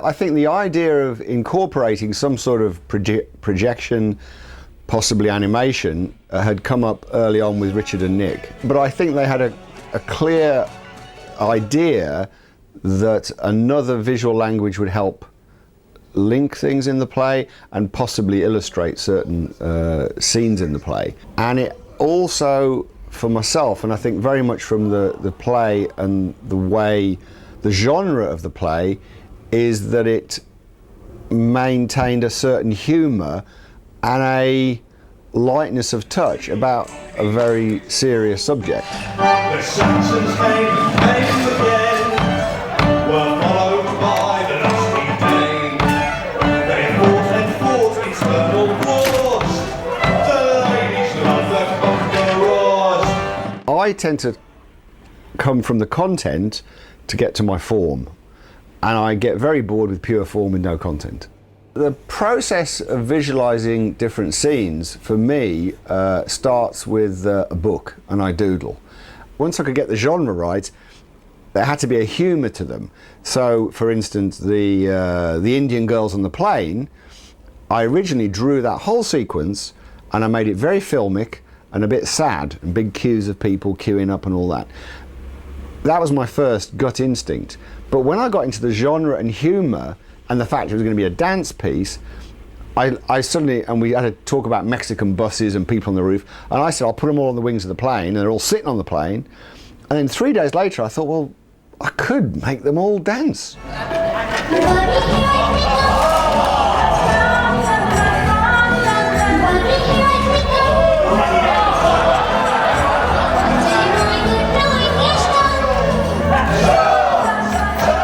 I think the idea of incorporating some sort of projection, possibly animation, had come up early on with Richard and Nick. But I think they had a clear idea that another visual language would help link things in the play and possibly illustrate certain scenes in the play. And it also, for myself, and I think very much from the play and the genre of the play, is that it maintained a certain humour and a lightness of touch about a very serious subject. The Saxons came again, were followed by the lusty Dane. They fought eternal wars, the ladies love the conquerors. I tend to come from the content to get to my form, and I get very bored with pure form with no content. The process of visualizing different scenes for me starts with a book, and I doodle. Once I could get the genre right, there had to be a humor to them. So, for instance, the Indian girls on the plane, I originally drew that whole sequence and I made it very filmic and a bit sad, and big queues of people queuing up and all that. That was my first gut instinct. But when I got into the genre and humor and the fact it was going to be a dance piece, I suddenly, and we had to talk about Mexican buses and people on the roof, and I said, I'll put them all on the wings of the plane, and they're all sitting on the plane. And then 3 days later, I thought, well, I could make them all dance.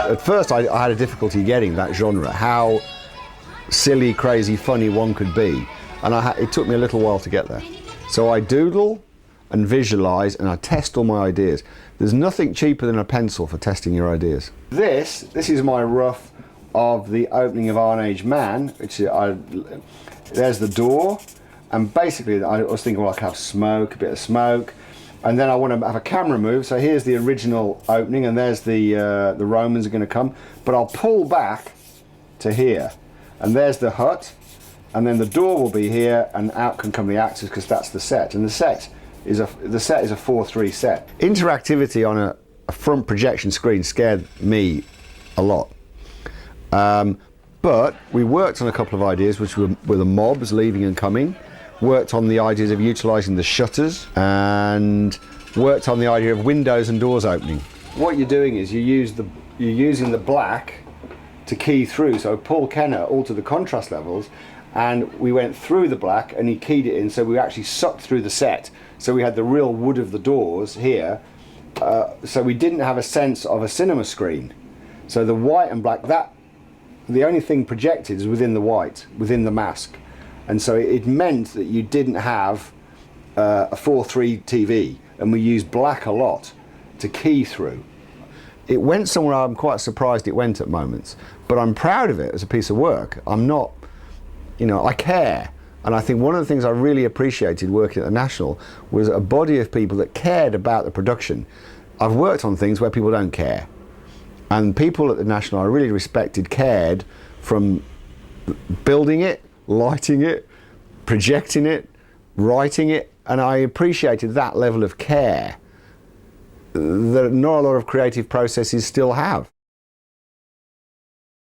At first, I had a difficulty getting that genre, how silly, crazy, funny one could be. And it took me a little while to get there. So I doodle and visualize and I test all my ideas. There's nothing cheaper than a pencil for testing your ideas. This is my rough of the opening of Iron Age Man, which there's the door. And basically, I was thinking, well, I could have smoke, a bit of smoke. And then I want to have a camera move, so here's the original opening, and there's the Romans are going to come. But I'll pull back to here, and there's the hut, and then the door will be here, and out can come the actors because that's the set. And the set is a 4:3 set. Interactivity on a front projection screen scared me a lot. But we worked on a couple of ideas, which were the mobs leaving and coming. Worked on the ideas of utilising the shutters, and worked on the idea of windows and doors opening. What you're doing is you're using the black to key through. So Paul Kenner altered the contrast levels, and we went through the black and he keyed it in, so we actually sucked through the set. So we had the real wood of the doors here, so we didn't have a sense of a cinema screen. So the white and black, the only thing projected is within the white, within the mask. And so it meant that you didn't have a 4:3 TV, and we used black a lot to key through. It went somewhere I'm quite surprised it went at moments, but I'm proud of it as a piece of work. I'm not, I care. And I think one of the things I really appreciated working at the National was a body of people that cared about the production. I've worked on things where people don't care. And people at the National I really respected cared, from building it, lighting it, projecting it, writing it, and I appreciated that level of care that not a lot of creative processes still have.